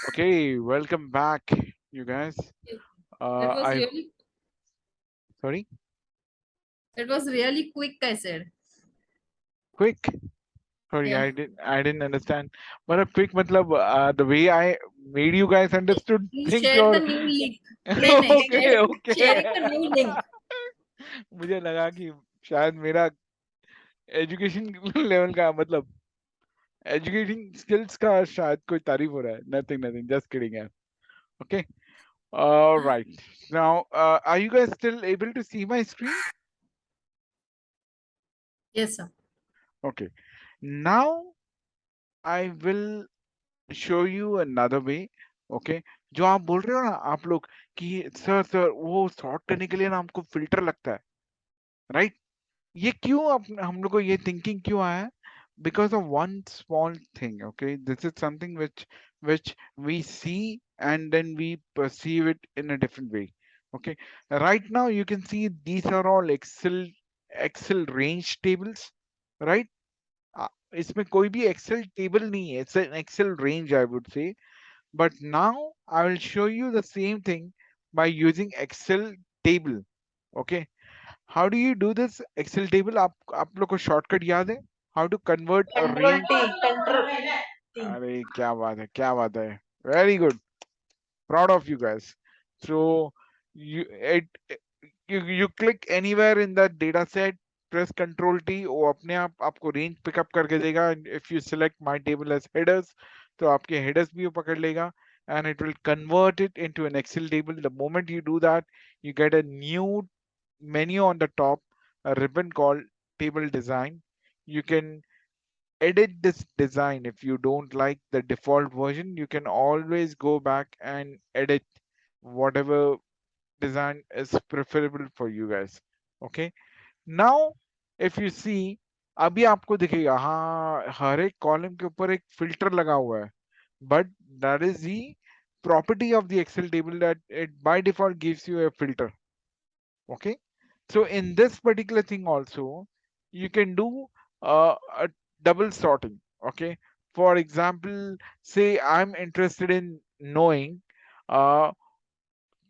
Okay, welcome back, you guys. It was I really, sorry, it was really quick, I said. quick. Sorry, Yeah. I didn't understand. But a quick, matlab, the way I made you guys understood You things shared or the new link. नहीं, okay, sharing okay. the new link. मुझे लगा कि शायद मेरा education level का मतलब educating skills का शायद कोई तारीफ हो रहा है. Nothing, nothing. Just kidding, यार. Okay. All right. Now, are you guys still able to see my screen? Yes, sir. Okay. Now I will show you another way. Okay. जो आप बोल रहे हो ना आप लोग कि सर वो सॉर्ट करने के लिए ना हमको फिल्टर लगता है, राइट? ये क्यों हम लोग को ये थिंकिंग क्यों आया है? Because of one small thing. Okay, this is something which we see and then we perceive it in a different way. Okay, right now you can see these are all Excel range tables, right? इसमें कोई भी Excel table नहीं है. It's an Excel range, I would say. But now I will show you the same thing by using Excel table. Okay, how do you do this Excel table? आप लोग को shortcut याद है? How to convert a Control range? T, Control T. अरे क्या बात है, क्या बात है. Very good. Proud of you guys. So you you click anywhere in that data set, press Control T, वो अपने आप आपको range pick up करके देगा. And if you select my table as headers, तो आपके headers भी वो पकड़ लेगा and it will convert it into an Excel table. The moment you do that, you get a new menu on the top, a ribbon called table design. You can edit this design. If you don't like the default version, you can always go back and edit whatever design is preferable for you guys. Okay, now if you see, अभी आपको दिखेगा हाँ हर एक column के ऊपर एक filter लगा हुआ है, but that is the property of the Excel table that it by default gives you a filter. Okay, so in this particular thing also you can do a double sorting. Okay, for example, say I'm interested in knowing uh,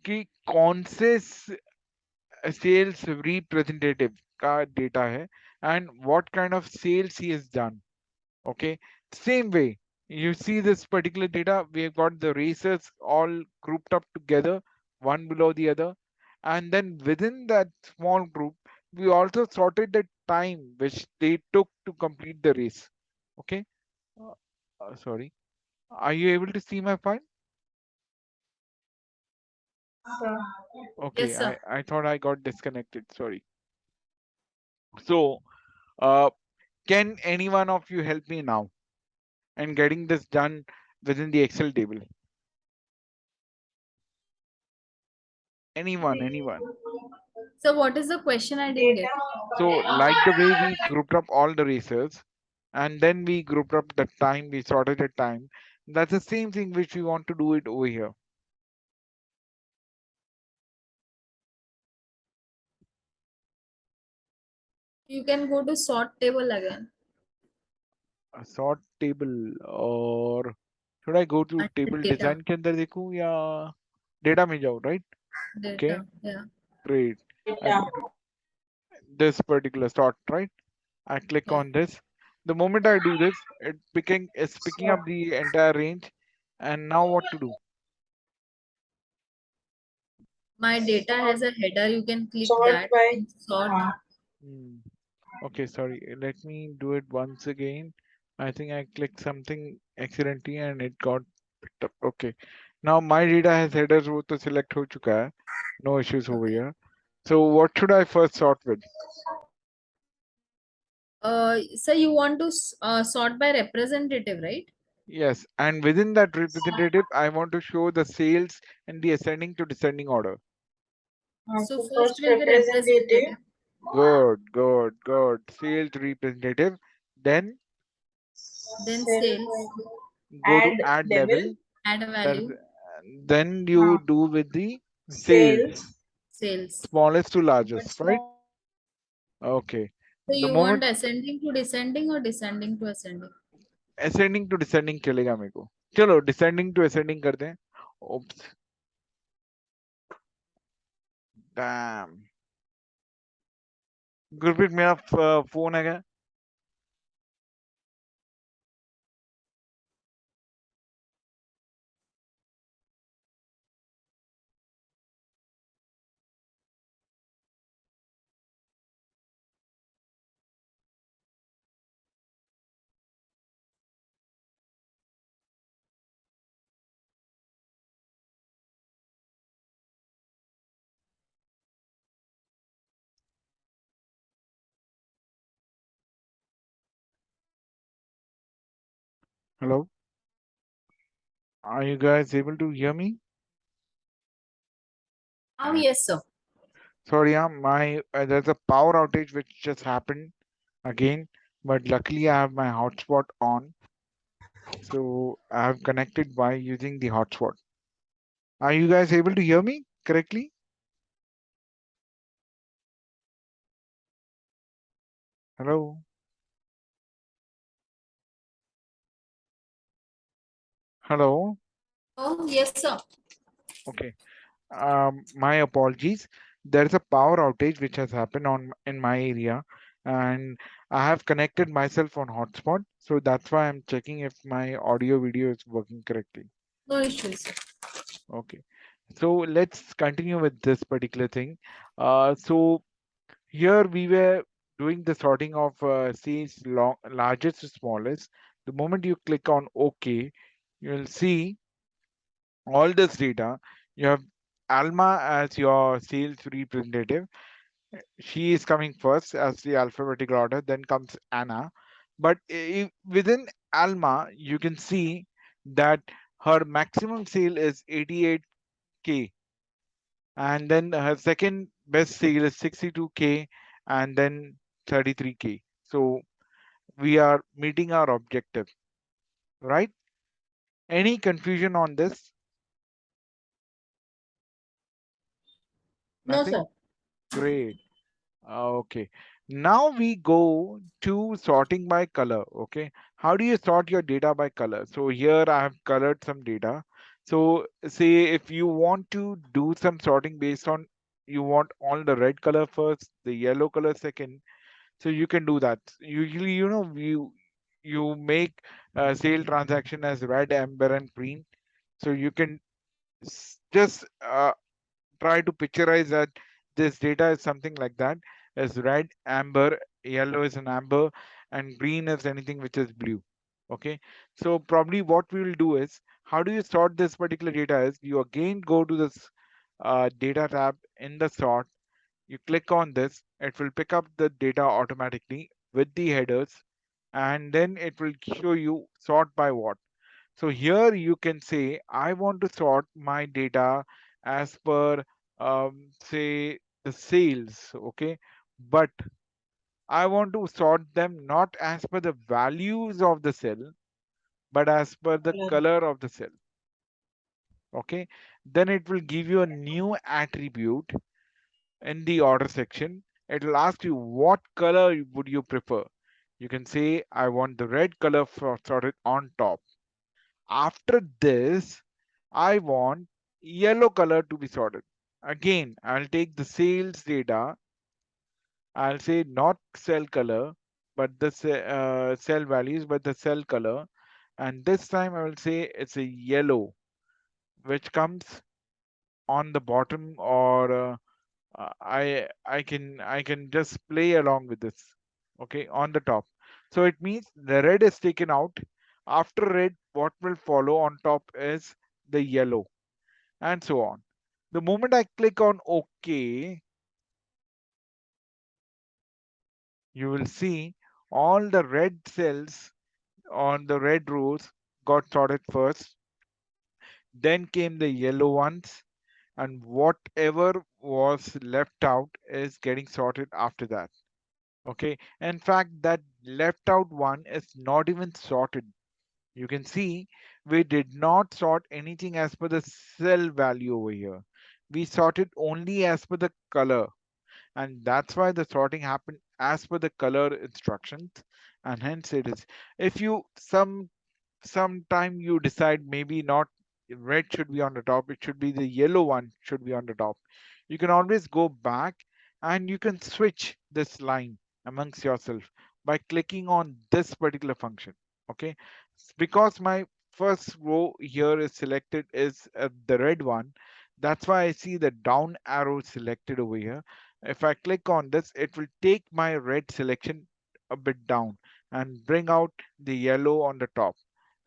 कि कौन से sales representative का data है and what kind of sales he has done. Okay, same way you see this particular data, we have got the races all grouped up together, one below the other, and then within that small group we also sorted the time which they took to complete the race. Okay, uh, sorry, are you able to see my file? So, Okay, Yes, sir. I thought I got disconnected, sorry. So uh, can any one of you help me now and getting this done within the Excel table? Anyone? So what is the question? I didn't data. get. So, like the way we grouped up all the races and then we grouped up the time, we sorted the time. That's the same thing which we want to do it over here. You can go to sort table again. A sort table, or should I go to Under table data. design के अंदर देखूं या data में जाऊं, right? Okay, Data. Yeah. great. I Data. go to this particular sort, right? I click Yeah. on this. The moment I do this, it's picking Sort. up the entire range. And now what to do? My data Sort. has a header. You can click Sort that by. and sort. Hmm. Okay, sorry. Let me do it once again. I think I clicked something accidentally and it got picked up. Okay. Now my data has headers, वो तो select हो चुका है. No issues over Okay. here. So what should I first sort with? So you want to sort by representative, right? Yes, and within that representative, I want to show the sales in the ascending to descending order. So So first first will be representative. representative. Good. Sales representative. Then Then Cell. sales, go to Add add level. level. add a That is, value, then you do with the sales, Sales. sales. smallest to But largest, right? small. Okay. So The you want moment ascending to descending or descending to ascending? ascending to descending चलेगा मेरे को. चलो descending to ascending करते हैं. Oops. Damn. Gurpreet मेरा phone है क्या? Hello. Are you guys able to hear me? Oh, yes, sir. Sorry, my there's a power outage which just happened again, but luckily I have my hotspot on, so I have connected by using the hotspot. Are you guys able to hear me correctly? Hello? Hello? Oh, yes, sir. Okay. My apologies. There is a power outage which has happened in my area, and I have connected myself on hotspot, so that's why I'm checking if my audio video is working correctly. No issues. Okay. So let's continue with this particular thing. So here we were doing the sorting of C's largest to smallest. The moment you click on OK, you'll see all this data. You have Alma as your sales representative. She is coming first as the alphabetical order, then comes Anna. But within Alma, you can see that her maximum sale is 88K, and then her second best sale is 62K, and then 33K. So we are meeting our objective, right? Any confusion on this? No, Nothing? sir. Great. Okay. Now we go to sorting by color. Okay. How do you sort your data by color? So here I have colored some data. So say if you want to do some sorting based on you want all the red color first, the yellow color second. So you can do that. Usually, you make a sale transaction as red, amber, and green. So you can just try to picturize that this data is something like that as red, amber, yellow is an amber, and green is anything which is blue. Okay, so probably what we will do is how do you sort this particular data is you again go to this data tab in the sort, you click on this, it will pick up the data automatically with the headers, and then it will show you sort by what. So here you can say, I want to sort my data as per, say, the sales, okay? But I want to sort them not as per the values of the cell, but as per the color of the cell, okay? Then it will give you a new attribute in the order section. It will ask you what color would you prefer. You can say, I want the red color for sorted on top. After this, I want yellow color to be sorted. Again, I'll take the sales data. I'll say not cell color, but the cell values, but the cell color. And this time I will say it's a yellow, which comes on the bottom, or I can just play along with this. Okay, on the top. So it means the red is taken out. After red, what will follow on top is the yellow, and so on. The moment I click on OK, you will see all the red cells on the red rows got sorted first. Then came the yellow ones, and whatever was left out is getting sorted after that. Okay, in fact, that left out one is not even sorted. You can see we did not sort anything as per the cell value over here. We sorted only as per the color, and that's why the sorting happened as per the color instructions, and hence it is. If you sometime you decide maybe not red should be on the top, it should be the yellow one should be on the top, you can always go back and you can switch this line amongst yourself by clicking on this particular function. Okay, because my first row here is selected is the red one, that's why I see the down arrow selected over here. If I click on this, it will take my red selection a bit down and bring out the yellow on the top.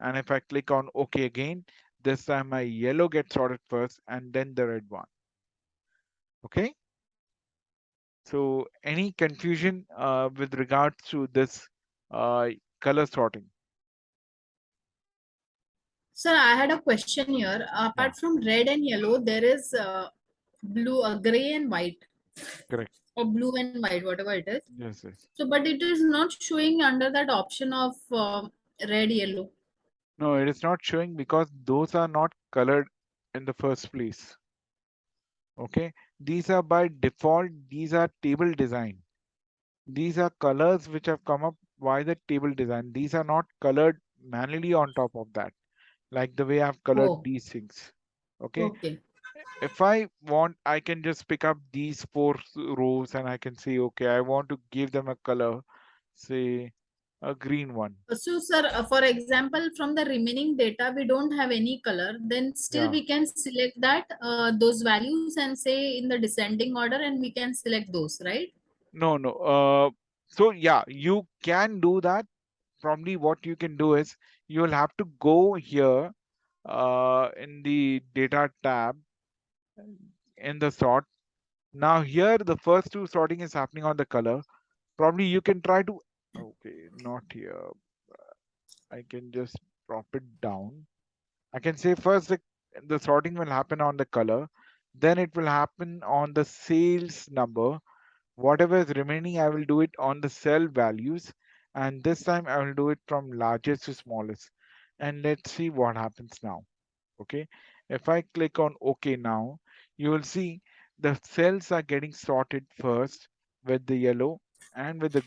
And if I click on OK again, this time my yellow gets sorted first and then the red one. Okay. So any confusion with regards to this color sorting? Sir, I had a question here. Yeah, Apart from red and yellow, there is blue, gray and white, correct. or blue and white, whatever it is. Yes, yes. So, but it is not showing under that option of red, yellow. No, it is not showing because those are not colored in the first place. Okay. These are by default, these are table design. These are colors which have come up by the table design. These are not colored manually on top of that, like the way I've colored Oh, these things. Okay. okay. If I want, I can just pick up these four rows and I can say, okay, I want to give them a color, say a green one. So, sir, for example, from the remaining data, we don't have any color, then still Yeah. we can select that, those values and say in the descending order, and we can select those, right? No, no. So yeah, you can do that. Probably what you can do is you will have to go here in the data tab in the sort. Now here the first two sorting is happening on the color. Probably you can try to, okay, not here. I can just drop it down. I can say first the sorting will happen on the color, then it will happen on the sales number. Whatever is remaining, I will do it on the cell values, and this time I will do it from largest to smallest. And let's see what happens now. Okay, if I click on OK now, you will see the cells are getting sorted first with the yellow and with the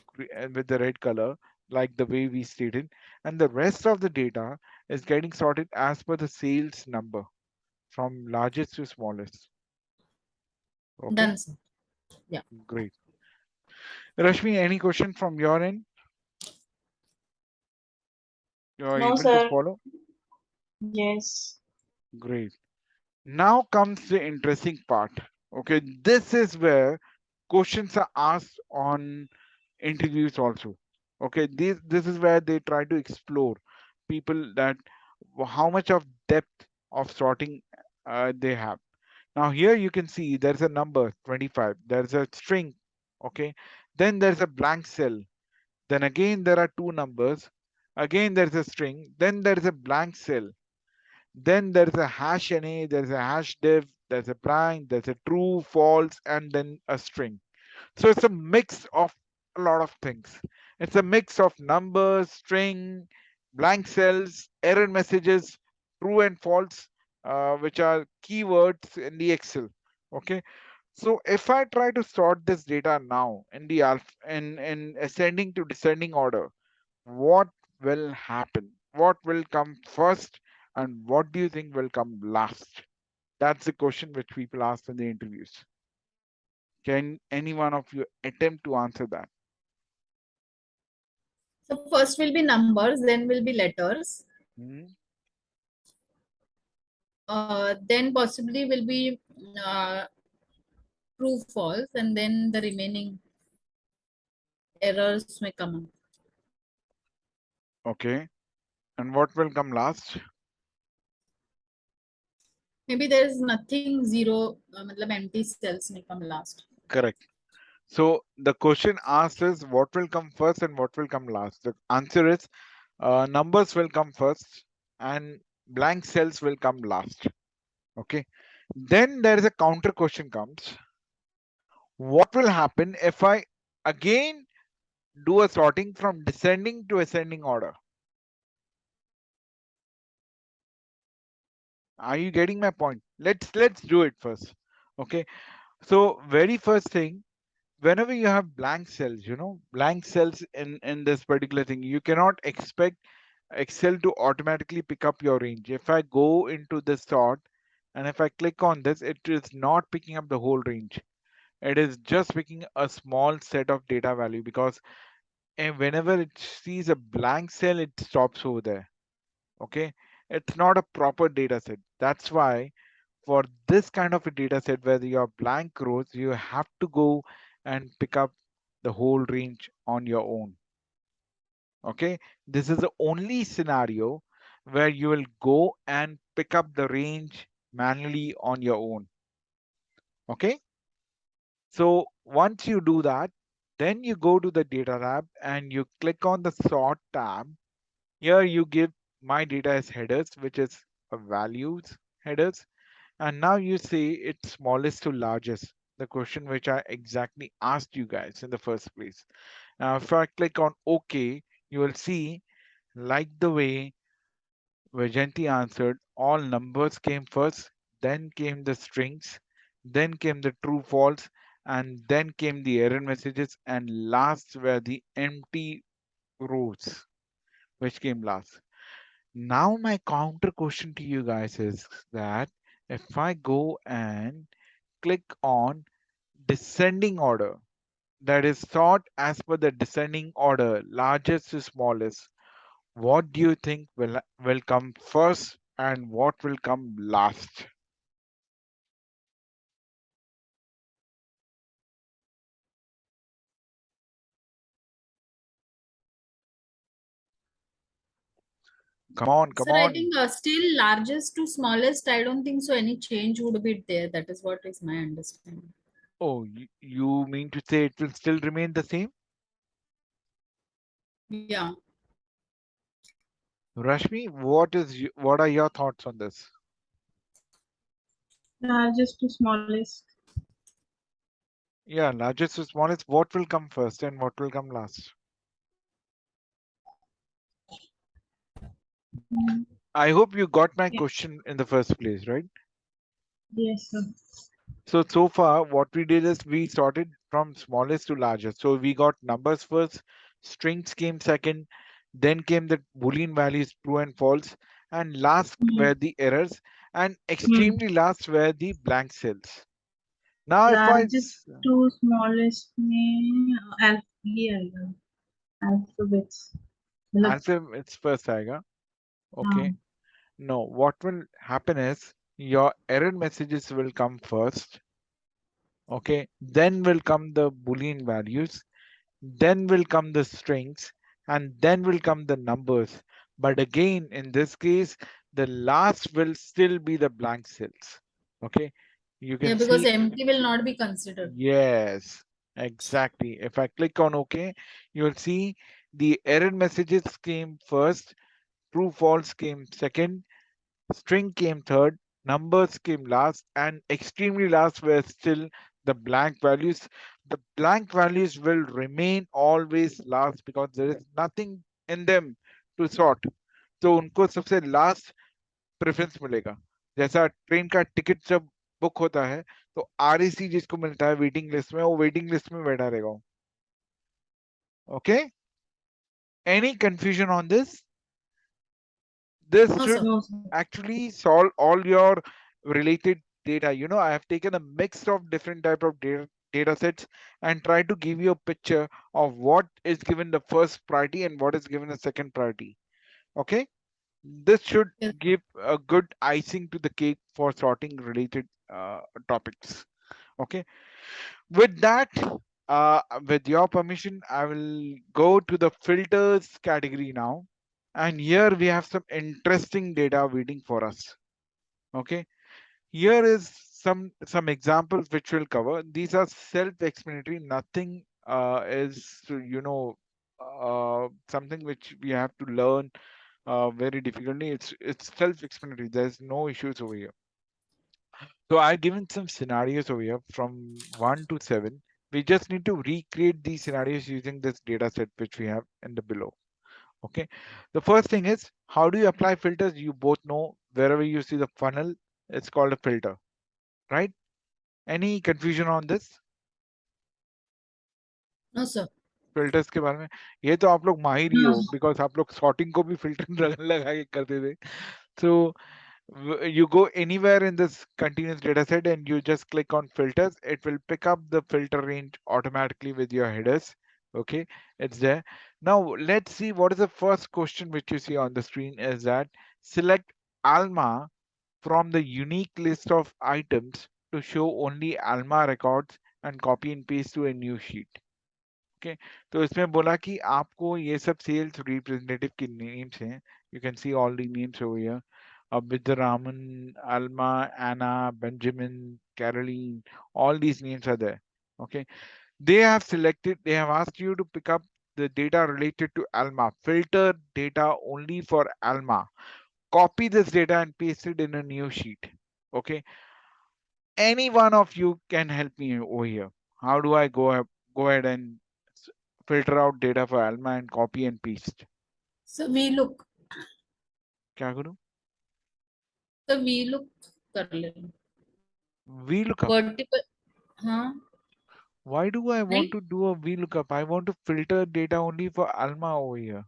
with the red color, like the way we stated, and the rest of the data is getting sorted as per the sales number from largest to smallest. Okay, Done, sir. Yeah. great. Rashmi, any question from your end? You are No, able to sir. follow? Yes. Great. Now comes the interesting part. Okay, this is where questions are asked on interviews also. Okay, this is where they try to explore people that how much of depth of sorting they have. Now here you can see there's a number 25, there's a string, okay, then there's a blank cell, then again there are two numbers, again there's a string, then there's a blank cell, then there's a hash NA, there's a hash div, there's a blank, there's a true, false, and then a string. So it's a mix of a lot of things. It's a mix of numbers, string, blank cells, error messages, true and false, which are keywords in the Excel. Okay. So if I try to sort this data now in the in ascending to descending order, what will happen? What will come first, and what do you think will come last? That's the question which people ask in the interviews. Can any one of you attempt to answer that? So first will be numbers, then will be letters, Hmm? then possibly will be true, false, and then the remaining errors may come up. Okay. And what will come last? Maybe there is nothing, zero, matlab empty cells may come last. Correct. So the question asked is what will come first and what will come last? The answer is numbers will come first and blank cells will come last. Okay. Then there is a counter question comes. What will happen if I again do a sorting from descending to ascending order. Are you getting my point? Let's do it first. Okay. So very first thing, whenever you have blank cells, blank cells in this particular thing, you cannot expect Excel to automatically pick up your range. If I go into the sort and if I click on this, it is not picking up the whole range. It is just picking a small set of data value because whenever it sees a blank cell, it stops over there. Okay. It's not a proper data set. That's why for this kind of a data set where you have blank rows, you have to go and pick up the whole range on your own. Okay, this is the only scenario where you will go and pick up the range manually on your own. Okay, so once you do that, then you go to the data tab and you click on the sort tab. Here you give my data as headers, which is a values headers. And now you say it's smallest to largest, the question which I exactly asked you guys in the first place. Now, if I click on OK, you will see, like the way Vajanti answered, all numbers came first, then came the strings, then came the true false, and then came the error messages, and last were the empty rows, which came last. Now, my counter question to you guys is that if I go and click on descending order, that is sort as per the descending order, largest to smallest, what do you think will come first and what will come last? Come on, come Sir, I on. think still largest to smallest, I don't think so any change would be there. That is what is my understanding. Oh, you mean to say it will still remain the same? Yeah. Rashmi, what are your thoughts on this? Largest to smallest. Yeah, largest to smallest, what will come first and what will come last? Mm, I hope you got my yeah. question in the first place, right? Yes, sir. So far, what we did is we sorted from smallest to largest. So we got numbers first, strings came second, then came the Boolean values true and false, and last Mm, were the errors, and mm. extremely last were the blank cells. Now, if I Largest to smallest में ये आएगा alphabets. मतलब answer it's first, Aiga. Okay. हाँ. No, what will happen is your error messages will come first. Okay. Then will come the Boolean values, then will come the strings, and then will come the numbers. But again, in this case, the last will still be the blank cells. Okay, you Yeah, can because see, empty will not be considered. yes, exactly. If I click on OK, you will see the error messages came first, true false came second, string came third, numbers came last, and extremely last were still the blank values. The blank values will remain always last because there is nothing in them to sort. तो उनको सबसे last preference मिलेगा. जैसा train का ticket जब book होता है तो आरएसी जिसको मिलता है वेटिंग लिस्ट में, वो वेटिंग लिस्ट में बैठा रहेगा. Okay, any confusion on this? This No, should sir. No, sir. actually solve all your related data. I have taken a mix of different type of data sets and try to give you a picture of what is given the first priority and what is given the second priority. Okay, this should Yes. give a good icing to the cake for sorting related topics. Okay, with that, with your permission, I will go to the filters category now. And here we have some interesting data waiting for us. Okay, here is some examples which we'll cover. These are self-explanatory. Nothing is something which we have to learn very difficultly. It's self-explanatory. There's no issues over here. So I've given some scenarios over here from 1 to 7. We just need to recreate these scenarios using this data set which we have in the below. Okay, the first thing is, how do you apply filters? You both know, wherever you see the funnel, it's called a filter, right? Any confusion on this? No, sir. Filters के बारे में ये तो आप लोग माहिर ही No. हो, because आप लोग सॉर्टिंग को भी फिल्टर लगा के करते थे. So you go anywhere in this continuous data set and you just click on filters. It will pick up the filter range automatically with your headers. Okay, it's there. Now let's see what is the first question which you see on the screen is that select Alma from the unique list of items to show only Alma records and copy and paste to a new sheet. Okay, तो इसमें बोला कि आपको ये सब sales representative की names हैं. You can see all the names over here. Abhidraman, Alma, Anna, Benjamin, Caroline, all these names are there. Okay, they have asked you to pick up the data related to Alma. Filter data only for Alma. Copy this data and paste it in a new sheet. Okay, any one of you can help me over here. How do I go ahead and filter out data for Alma and copy and paste? So we look. क्या करूं? So we look कर ले. VLOOKUP. Vertical. हाँ. Why do I want नहीं? to do a VLOOKUP? I want to filter data only for Alma over here.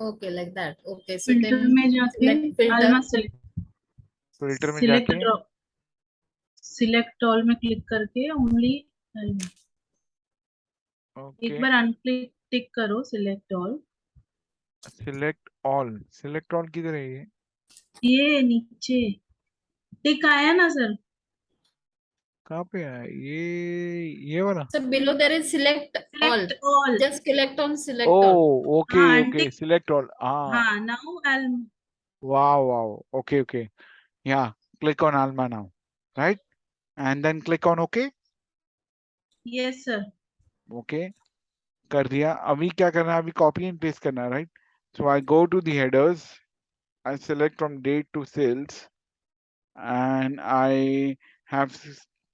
Okay, like that. Okay, so Filter then में जाके select filter. Alma select. Filter में Select जाके drop. Select all में click करके only Alma. एक okay, बार onclick टिक करो select all. select all. Select all किधर है ये? ये नीचे टिक आया ना सर. कहाँ पे है ये वाला? So below there is select all. Select all. Just click on select all. Oh, okay, हाँ okay. untick. Select all. Ah, हाँ now Alma. wow. Okay, okay. Yeah, click on Alma now, right? And then click on OK. Yes sir. Okay, कर दिया. अभी क्या करना है? अभी copy and paste करना है, right? So I go to the headers. I select from date to sales, and I have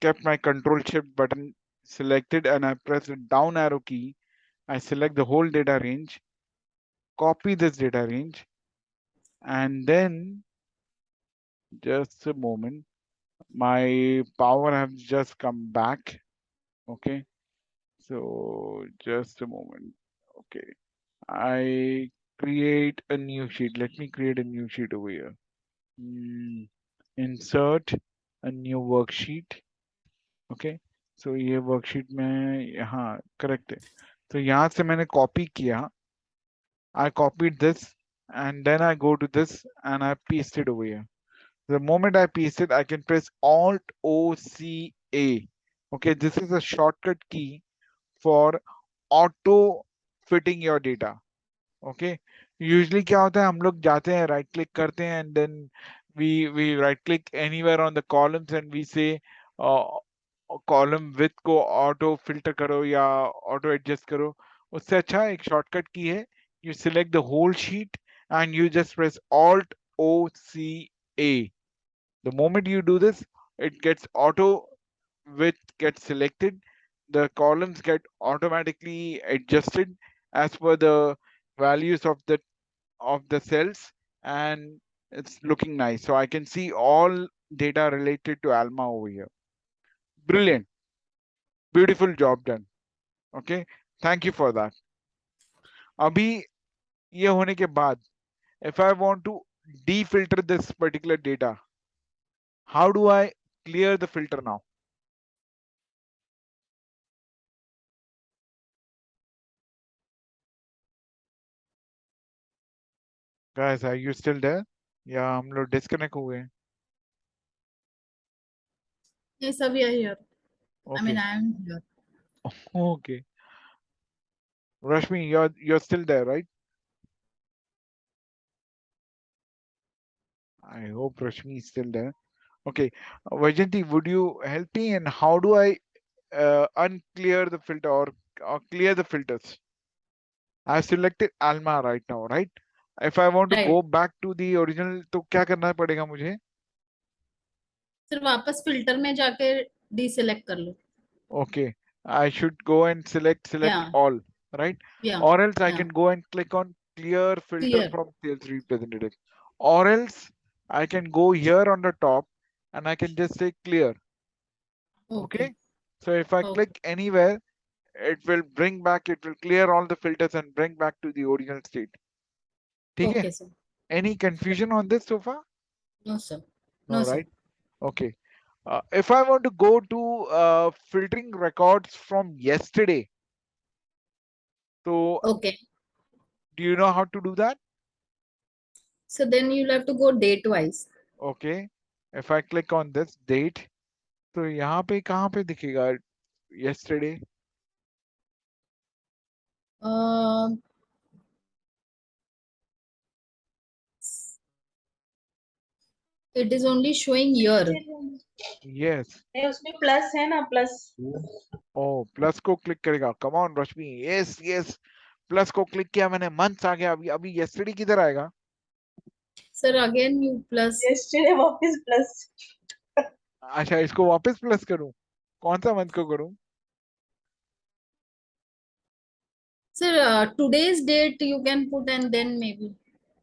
kept my control shift button selected, and I press the down arrow key. I select the whole data range, copy this data range, and then just a moment, my power has just come back. Okay, so just a moment. Okay, I create a new sheet. Let me create a new sheet over here. Insert a new worksheet. Okay, so ये worksheet में यहाँ correct है. तो यहाँ से मैंने copy किया. I copied this and then I go to this and I paste it over here. The moment I paste it, I can press Alt O C A. Okay, this is a shortcut key for auto fitting your data. Okay, usually क्या होता है, हम लोग जाते हैं, right click करते हैं, and then we right click anywhere on the columns and we say column width को auto filter करो या auto adjust करो. उससे अच्छा एक shortcut की है, you select the whole sheet and you just press Alt O C A. The moment you do this, it gets auto width gets selected. The columns get automatically adjusted as per the values of the cells, and it's looking nice. So I can see all data related to Alma over here. Brilliant. Beautiful job done. Okay. Thank you for that. अभी ये होने के बाद, if I want to defilter this particular data, how do I clear the filter now? Guys, are you still there? या हम लोग disconnect हुए हैं? Yes, sir, we are here. I mean, Okay. I am here. Okay. Rashmi, you're still there, right? I hope Rashmi is still there. Okay. Vajanti, would you help me? And how do I unclear the filter or clear the filters? I've selected Alma right now, right? If I want to Right. go back to the original, तो क्या करना पड़ेगा मुझे? सिर्फ वापस filter में जाके deselect कर लो. Okay. I should go and select Yeah, all, right? yeah, Or else I yeah. can go and click on clear filter Clear. from sales representative. Or else I can go here on the top and I can just say clear. Okay. Okay. So if I Okay. click anywhere, it will bring back, it will clear all the filters and bring back to the original state. Okay. Okay, sir. Any confusion on this so far? No, sir. No, No, sir. right? Okay. If I want to go to filtering records from yesterday, so Okay. do you know how to do that? So then you'll have to go date wise. Okay. If I click on this date, तो यहाँ पे कहाँ पे दिखेगा yesterday? Um, it is only showing year. Yes. नहीं उसमें plus है ना प्लस Oh, प्लस को क्लिक करेगा. Come on, Rashmi. Yes, yes. Plus को क्लिक किया मैंने. मंथ्स आ गया. अभी yesterday किधर आएगा? Sir, again you plus. yesterday वापस प्लस अच्छा, इसको वापस प्लस करूं. कौन सा मंथ को करूं? Sir, today's date you can put and then maybe.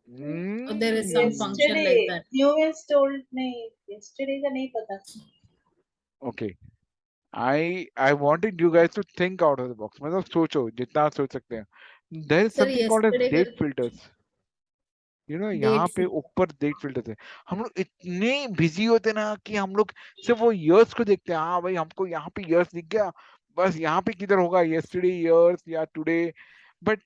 Or there is some function like yesterday that. you was told नहीं yesterday का नहीं पता Okay. I wanted you guys to think out of the box. मतलब सोचो जितना आप सोच सकते हैं. There is Sir, something called as yesterday date का filters. यहाँ date पे फिर ऊपर डेट फिल्टर है. हम लोग इतने बिजी होते हैं ना कि हम लोग सिर्फ वो ईयर्स को देखते हैं. हाँ भाई, हमको यहाँ पे ईयर्स दिख गया, बस यहाँ पे किधर होगा yesterday ईयर्स या टुडे. बट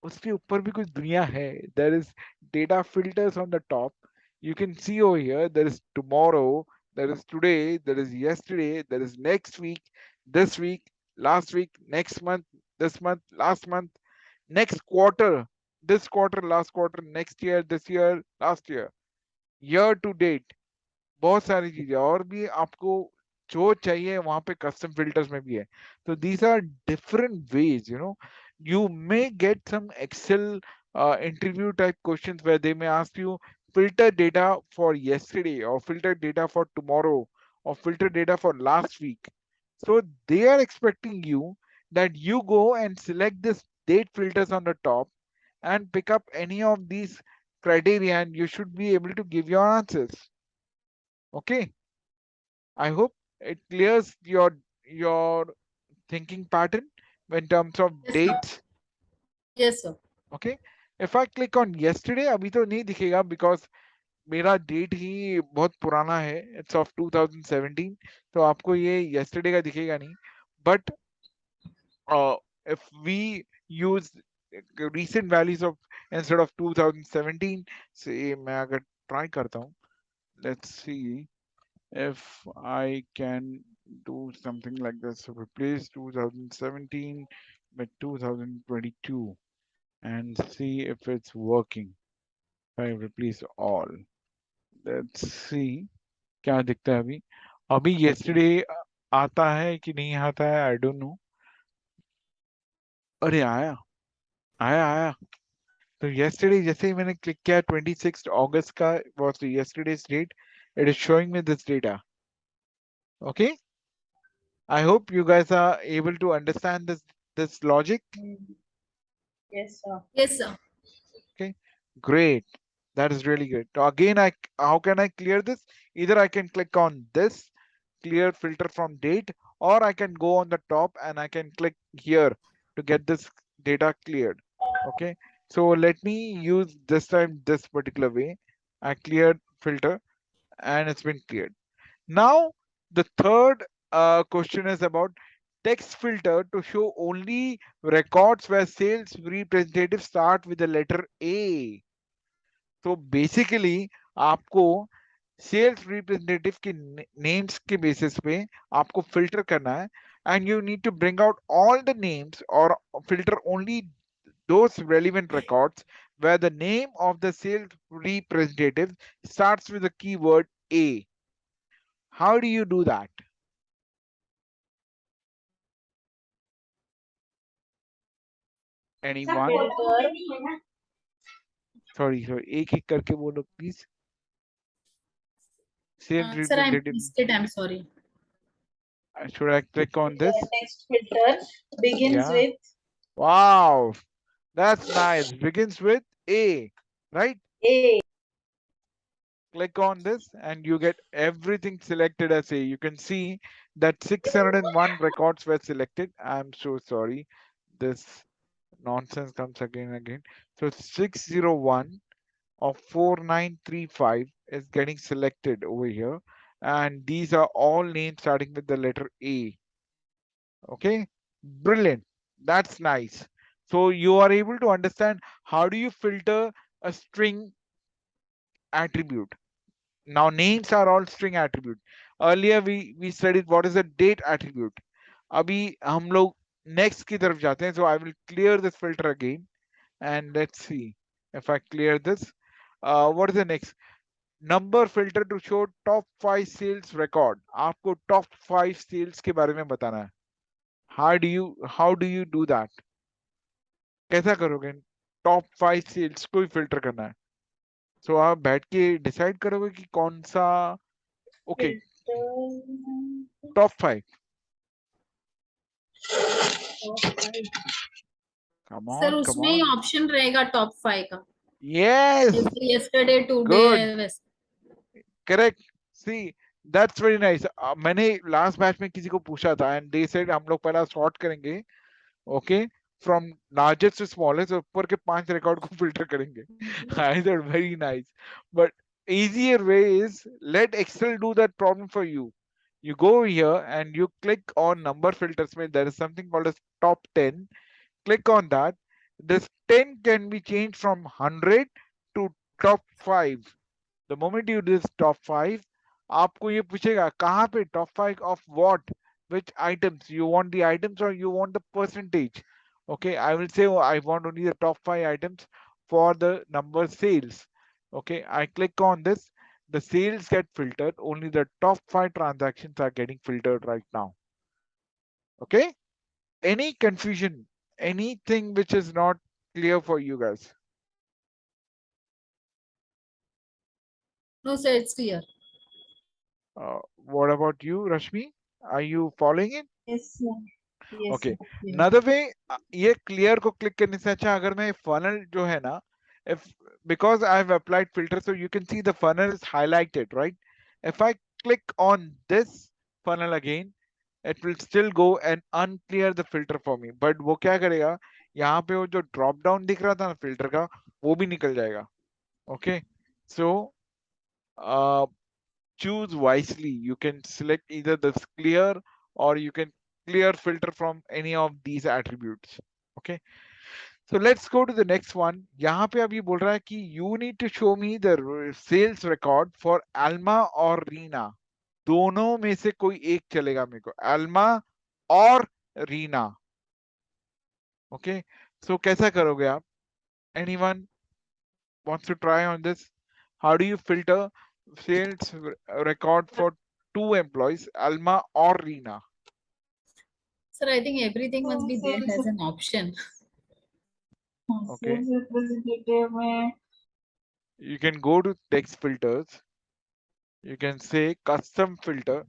उसके ऊपर भी कुछ दुनिया है. There is data filters on the top. You can see over here there is tomorrow, there is today, there is yesterday, there is next week, this week, last week, next month, this month, last month, next quarter, this quarter, last quarter, next year, this year, last year to date. बहुत सारी चीजें और भी आपको जो चाहिए वहां पे कस्टम फिल्टर्स में भी है. तो these are different ways. You may get some Excel interview type questions where they may ask you filter data for yesterday or filter data for tomorrow or filter data for last week. So they are expecting you that you go and select this date filters on the top and pick up any of these criteria and you should be able to give your answers. Okay. I hope it clears your thinking pattern in terms of yes, sir. dates. Yes, sir. Okay. If I click on yesterday, अभी तो नहीं दिखेगा because मेरा date ही बहुत पुराना है. It's of 2017. तो आपको ये yesterday का दिखेगा नहीं. But if we use recent values of instead of 2017, say मैं अगर try करता हूँ, let's see if I can do something like this. Replace 2017 with 2022 and see if it's working. If I replace all, let's see क्या दिखता है अभी. अभी yesterday आता है कि नहीं आता है, I don't know. अरे आया आया आया. तो yesterday जैसे ही मैंने क्लिक किया 26 August का was the yesterday's date. It is showing me this data. Okay. I hope you guys are able to understand this logic. yes sir Yes, sir. Okay, great. That is really good. So again, how can I clear this? Either I can click on this clear filter from date, or I can go on the top and I can click here to get this data cleared. Okay, so let me use this time this particular way. I cleared filter and it's been cleared. Now, the third question is about text filter to show only records where sales representatives start with the letter A. So basically, आपको sales representative के names के basis पे आपको filter करना है, and you need to bring out all the names or filter only those relevant records where the name of the sales representative starts with the keyword A. How do you do that? Anyone? Sorry, एक एक करके बोलो please. Sales Sir, I representative. missed it. I'm sorry. Should I click on this? Text filter begins Yeah. with Wow, that's nice. Begins with A, right? A. Click on this and you get everything selected as A. You can see that 601 records were selected. I'm so sorry. This nonsense comes again and again. So 601 of 4935 is getting selected over here. And these are all names starting with the letter A. Okay, brilliant. That's nice. So you are able to understand how do you filter a string attribute. Now names are all string attribute. Earlier we studied what is a date attribute. अभी हम लोग next की तरफ जाते हैं. So I will clear this filter again and let's see if I clear this. What is the next? Number filter to show top 5 sales record. आपको top 5 sales के बारे में बताना है. How do you do that? कैसा करोगे? Top 5 sales को ही filter करना है. सो आप बैठ के डिसाइड करोगे कि कौन सा. Okay, Filter top 5. top 5. Come sir on, come उसमें ही ऑन. ऑप्शन रहेगा टॉप 5 का, यस, जैसे यस्टरडे टुडे गुड, वैसे. Correct. See, that's very nice. मैंने लास्ट बैच में किसी को पूछा था एंड दे सेड हम लोग पहला सॉर्ट करेंगे. Okay, from largest to smallest, ऊपर के 5 रिकॉर्ड को फिल्टर करेंगे. I said very nice. But easier way is let Excel do that problem for you. You go here and you click on number filters. There is something called as top 10. Click on that. This 10 can be changed from 100 to top 5. The moment you do this top 5, आपको ये पूछेगा कहाँ पे top 5 of what, which items you want, the items or you want the percentage. Okay, I will say, oh, I want only the top 5 items for the number sales. Okay, I click on this, the sales get filtered, only the top 5 transactions are getting filtered right now. Okay, any confusion, anything which is not clear for you guys? No sir, it's clear. What about you, Rashmi? Are you following it? Yes, sir. Yes, Okay. sir. Yes. Another way, ये clear को click करने से अच्छा अगर मैं funnel जो है ना, if because I have applied filter, so you can see the funnel is highlighted, right? If I click on this funnel again, it will still go and unclear the filter for me. But वो क्या करेगा? यहाँ पे वो जो drop down दिख रहा था ना filter का, वो भी निकल जाएगा. Okay. So, choose wisely. You can select either this clear or you can clear filter from any of these attributes. Okay, so let's go to the next one. यहाँ पे अभी बोल रहा है कि you need to show me the sales record for Alma और Reena. दोनों में से कोई एक चलेगा मेरे को, Alma और Reena. Okay, so कैसा करोगे आप? Anyone wants to try on this? How do you filter sales record for 2 employees, Alma or Reena? Sir, I think everything must be there Sales as an option. Okay. sales representative में You can go to text filters. You can say custom filter.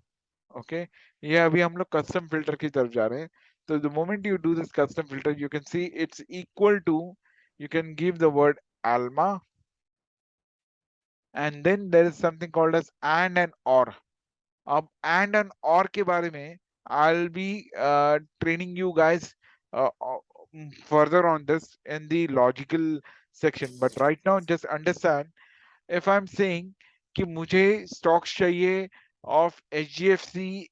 Okay. ये अभी हम लोग custom filter की तरफ जा रहे हैं. So the moment you do this custom filter, you can see it's equal to, you can give the word Alma. And then there is something called as and or. अब and or के बारे में I'll be training you guys further on this in the logical section. But right now, just understand, if I'm saying कि मुझे stocks चाहिए of HDFC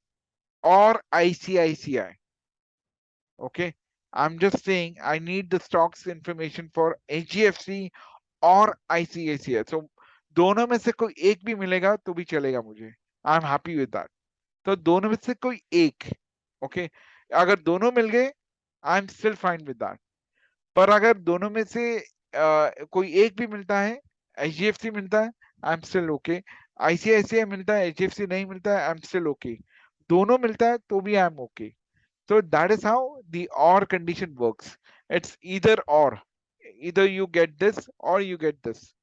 or ICICI, okay, I'm just saying I need the stocks information for HDFC और ICICI. So दोनों में से कोई एक भी मिलेगा तो भी चलेगा मुझे. I'm happy with that. तो दोनों में से कोई एक, ओके, अगर दोनों मिल गए I am still fine with that. पर अगर दोनों में से कोई एक भी मिलता है, HDFC मिलता है, I am still okay. ICICI मिलता है, HDFC नहीं मिलता है, आई एम स्टिल ओके. दोनों मिलता है तो भी I am okay. So that is how the or condition works. It's either or. Either you get this or you get this.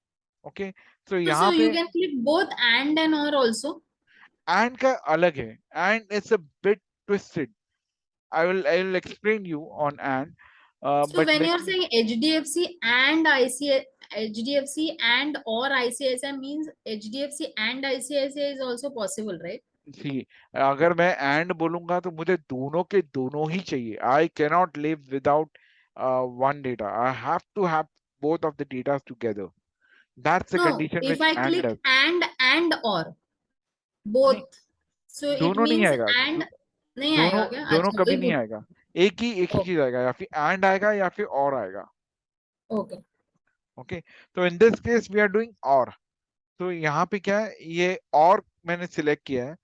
Okay. So So यहाँ you पे can click both and or also. and का अलग है. And it's a bit twisted. I will explain you on and So but when let you're me saying HDFC and HDFC and or ICICI means HDFC and ICICI is also possible, right? see, अगर मैं and बोलूंगा तो मुझे दोनों के दोनों ही चाहिए. I cannot live without one data. I have to have both of the data together. That's the No, condition if which I and click does. and or नहीं, both, so it दोनों नहीं means आएगा. and नहीं दोनों आएगा क्या? दोनों अच्छा कभी वही नहीं पूछ. आएगा. एक ही चीज आएगा, या फिर and आएगा या फिर और आएगा. Okay. Okay, तो in this case we are doing or. तो यहाँ पे क्या है, ये और मैंने सिलेक्ट किया है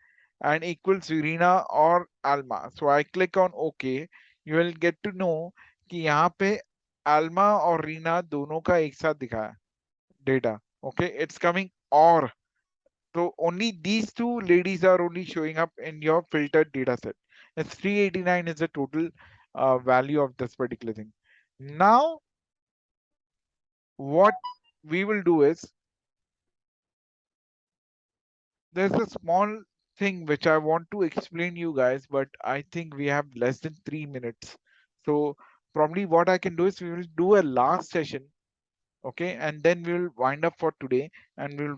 and equals Serena or Alma. So I click on OK. You will get to know कि यहाँ पे Alma और रीना दोनों का एक साथ दिखा है data. Okay, it's coming or. So only these two ladies are only showing up in your filtered data set. It's 389 is the total value of this particular thing. Now what we will do is, there's a small thing which I want to explain you guys, but I think we have less than 3 minutes. So probably what I can do is we will do a last session, okay, and then we will wind up for today, and we'll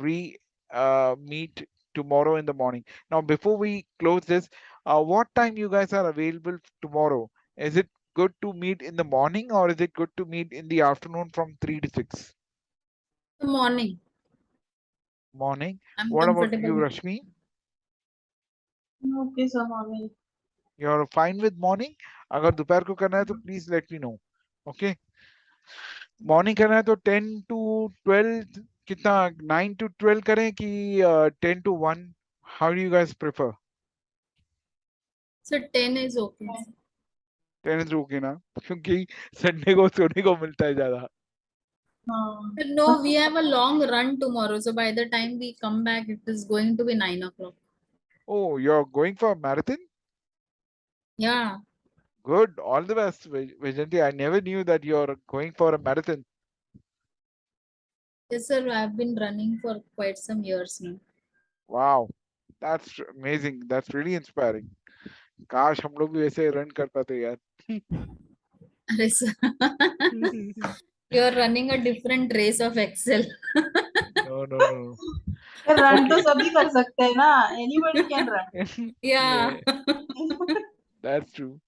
meet tomorrow in the morning. Now, before we close this, what time you guys are available tomorrow? Is it good to meet in the morning, or is it good to meet in the afternoon from 3 to 6? The morning. Morning. I'm What about you, comfortable. Rashmi? Okay, sir, morning. You're fine with morning? अगर दोपहर को करना है तो please let me know. Okay? Morning करना है तो 10 to 12, कितना 9 to 12 करें कि 10 to 1? How do you guys prefer? So 10 is okay. 10 is okay ना, क्योंकि संडे को सोने को मिलता है ज्यादा. हाँ. But no, we have a long run tomorrow. So by the time we come back, it is going to be 9 o'clock. Oh, you're going for a marathon? Yeah. Good. All the best, Vijanti. I never knew that you're going for a marathon. Yes, sir. I've been running for quite some years now. Wow. That's amazing. That's really inspiring. काश हम लोग भी वैसे run कर पाते यार. अरे sir, you're running a different race of Excel. No, no, no. Run तो Okay. सभी कर सकते हैं ना. Anybody can run. Yeah. Yeah, that's true.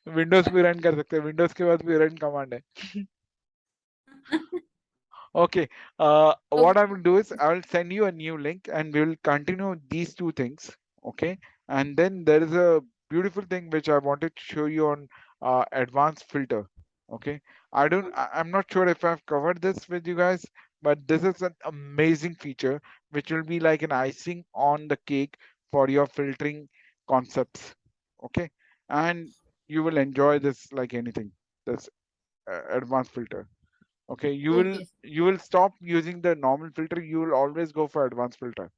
Windows पे रन कर सकते हैं, विंडोज के बाद भी रन कमांड है. Okay, what I will do is I will send you a new link and we will continue these two things. Okay, and then there is a beautiful thing which I wanted to show you on advanced filter. Okay, I'm not sure if I've covered this with you guys, but this is an amazing feature which will be like an icing on the cake for your filtering concepts. Okay, and you will enjoy this like anything, this advanced filter. Okay, Okay. you will stop using the normal filter, you will always go for advanced filter.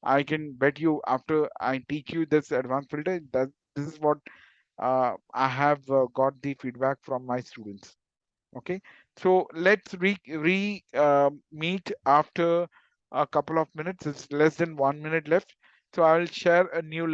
I can bet you, after I teach you this advanced filter, that this is what I have got the feedback from my students. Okay, so let's meet after a couple of minutes. It's less than 1 minute left, so I will share a new link.